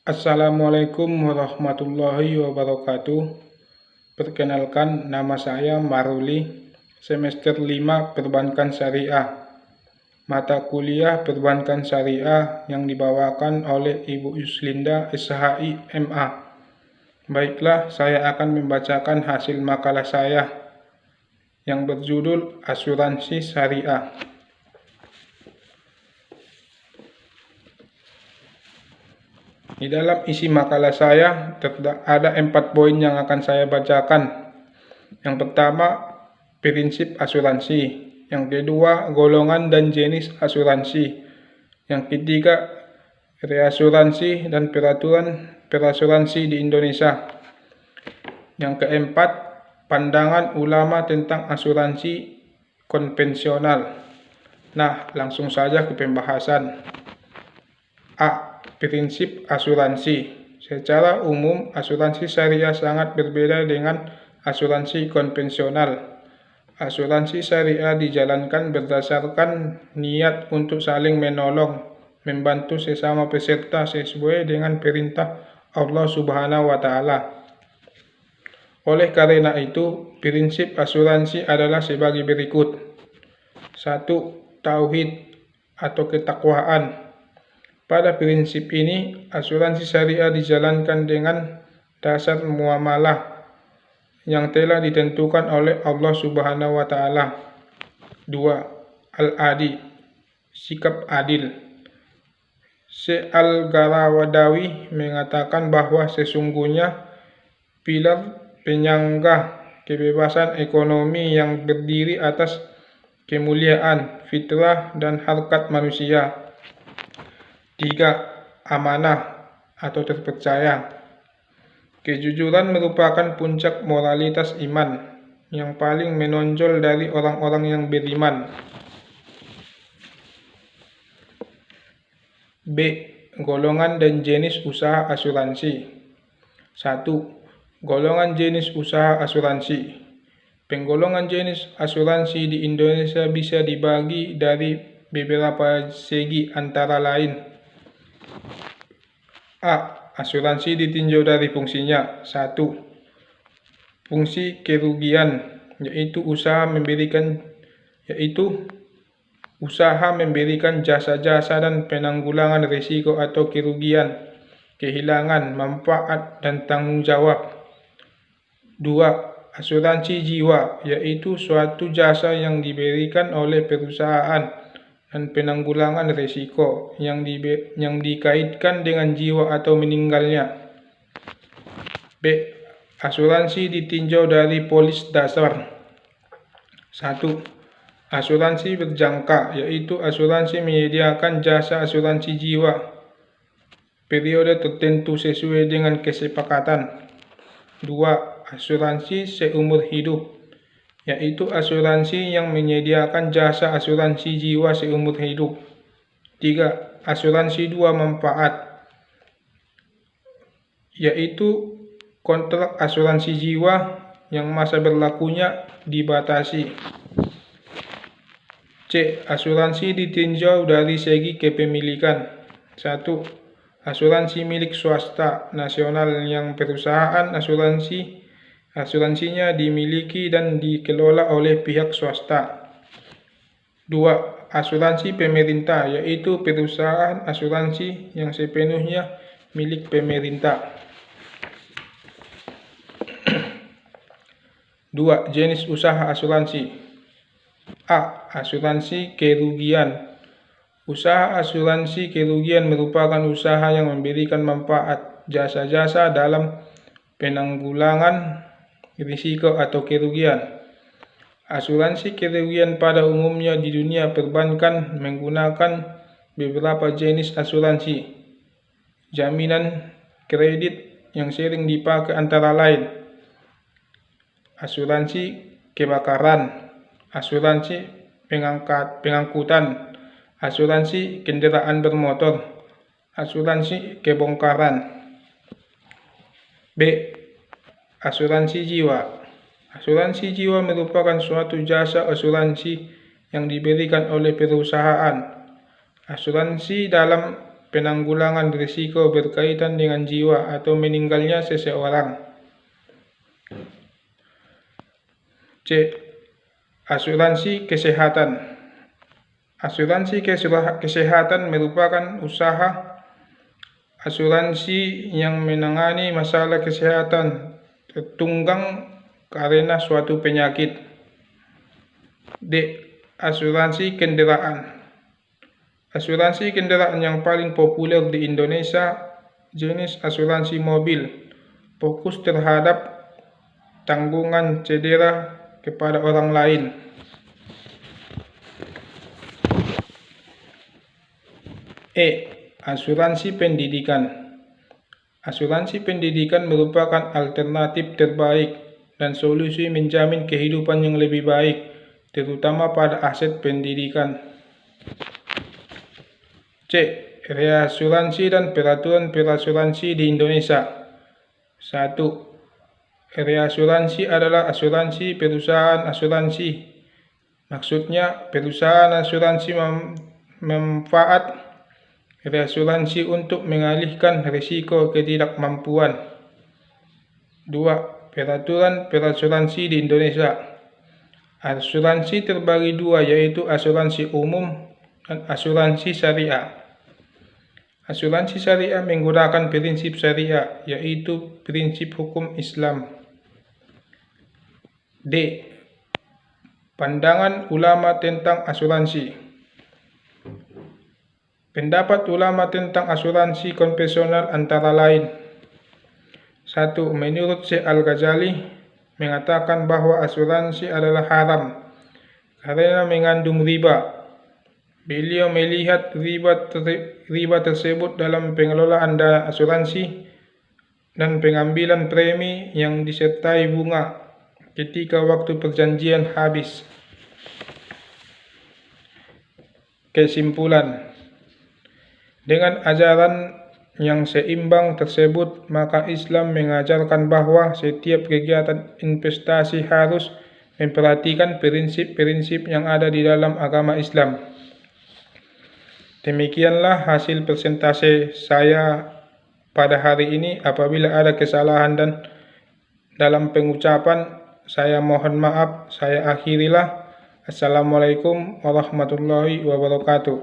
Assalamualaikum warahmatullahi wabarakatuh. Perkenalkan, nama saya Maruli, semester 5 Perbankan Syariah. Mata kuliah Perbankan Syariah yang dibawakan oleh Ibu Yuslinda SHI MA. Baiklah, saya akan membacakan hasil makalah saya yang berjudul Asuransi Syariah. Di dalam isi makalah saya ada 4 poin yang akan saya bacakan. Yang pertama, prinsip asuransi. Yang kedua, golongan dan jenis asuransi. Yang ketiga, reasuransi dan peraturan perasuransi di Indonesia. Yang keempat, pandangan ulama tentang asuransi konvensional. Nah, langsung saja ke pembahasan. A. Prinsip asuransi. Secara umum, asuransi syariah sangat berbeda dengan asuransi konvensional. Asuransi syariah dijalankan berdasarkan niat untuk saling menolong, membantu sesama peserta sesuai dengan perintah Allah Subhanahu wa Ta'ala. Oleh karena itu, prinsip asuransi adalah sebagai berikut. 1. Tauhid atau ketakwaan. Pada prinsip ini, asuransi syariah dijalankan dengan dasar muamalah yang telah ditentukan oleh Allah Subhanahu wa Ta'ala. 2. Al-adi, sikap adil. Syekh Al-Garawadawi mengatakan bahwa sesungguhnya pilar penyangga kebebasan ekonomi yang berdiri atas kemuliaan, fitrah, dan harkat manusia. 3. Amanah atau terpercaya. Kejujuran merupakan puncak moralitas iman yang paling menonjol dari orang-orang yang beriman. B. Golongan dan jenis usaha asuransi. 1. Golongan jenis usaha asuransi. Penggolongan jenis asuransi di Indonesia bisa dibagi dari beberapa segi, antara lain: A. Asuransi ditinjau dari fungsinya. 1. Fungsi kerugian, yaitu usaha memberikan jasa-jasa dan penanggulangan risiko atau kerugian, kehilangan, manfaat, dan tanggung jawab. 2. Asuransi jiwa, yaitu suatu jasa yang diberikan oleh perusahaan dan penanggulangan risiko yang dikaitkan dengan jiwa atau meninggalnya. B. Asuransi ditinjau dari polis dasar. 1. Asuransi berjangka, yaitu asuransi menyediakan jasa asuransi jiwa periode tertentu sesuai dengan kesepakatan. 2. Asuransi seumur hidup, yaitu asuransi yang menyediakan jasa asuransi jiwa seumur hidup. 3. Asuransi dua manfaat, yaitu kontrak asuransi jiwa yang masa berlakunya dibatasi. C. Asuransi ditinjau dari segi kepemilikan. 1. Asuransi milik swasta nasional yang perusahaan asuransinya dimiliki dan dikelola oleh pihak swasta. 2. Asuransi pemerintah, yaitu perusahaan asuransi yang sepenuhnya milik pemerintah. 2. Jenis usaha asuransi. A. Asuransi kerugian. Usaha asuransi kerugian merupakan usaha yang memberikan manfaat, jasa-jasa dalam penanggulangan risiko atau kerugian. Asuransi kerugian pada umumnya di dunia perbankan menggunakan beberapa jenis asuransi. Jaminan kredit yang sering dipakai antara lain: asuransi kebakaran, asuransi pengangkutan, asuransi kendaraan bermotor, asuransi kebongkaran. B. Asuransi jiwa. Asuransi jiwa merupakan suatu jasa asuransi yang diberikan oleh perusahaan asuransi dalam penanggulangan risiko berkaitan dengan jiwa atau meninggalnya seseorang. C. Asuransi kesehatan. Asuransi kesehatan merupakan usaha asuransi yang menangani masalah kesehatan tertunggang karena suatu penyakit. D. Asuransi kendaraan. Asuransi kendaraan yang paling populer di Indonesia jenis asuransi mobil, fokus terhadap tanggungan cedera kepada orang lain. E. Asuransi pendidikan. Asuransi pendidikan merupakan alternatif terbaik dan solusi menjamin kehidupan yang lebih baik, terutama pada aset pendidikan. C. Reasuransi dan peraturan perasuransi di Indonesia. 1. Reasuransi adalah asuransi perusahaan asuransi. Maksudnya, perusahaan asuransi memanfaat reasuransi untuk mengalihkan risiko ketidakmampuan. 2. Peraturan perasuransi di Indonesia. Asuransi terbagi dua, yaitu asuransi umum dan asuransi syariah. Asuransi syariah menggunakan prinsip syariah, yaitu prinsip hukum Islam. D. Pandangan ulama tentang asuransi. Pendapat ulama tentang asuransi konvensional antara lain. 1. Menurut Syekh Al-Ghazali mengatakan bahwa asuransi adalah haram karena mengandung riba. Beliau melihat riba tersebut dalam pengelolaan dana asuransi dan pengambilan premi yang disertai bunga ketika waktu perjanjian habis. Kesimpulan, dengan ajaran yang seimbang tersebut, maka Islam mengajarkan bahwa setiap kegiatan investasi harus memperhatikan prinsip-prinsip yang ada di dalam agama Islam. Demikianlah hasil presentasi saya pada hari ini. Apabila ada kesalahan dan dalam pengucapan, saya mohon maaf. Saya akhirilah. Assalamualaikum warahmatullahi wabarakatuh.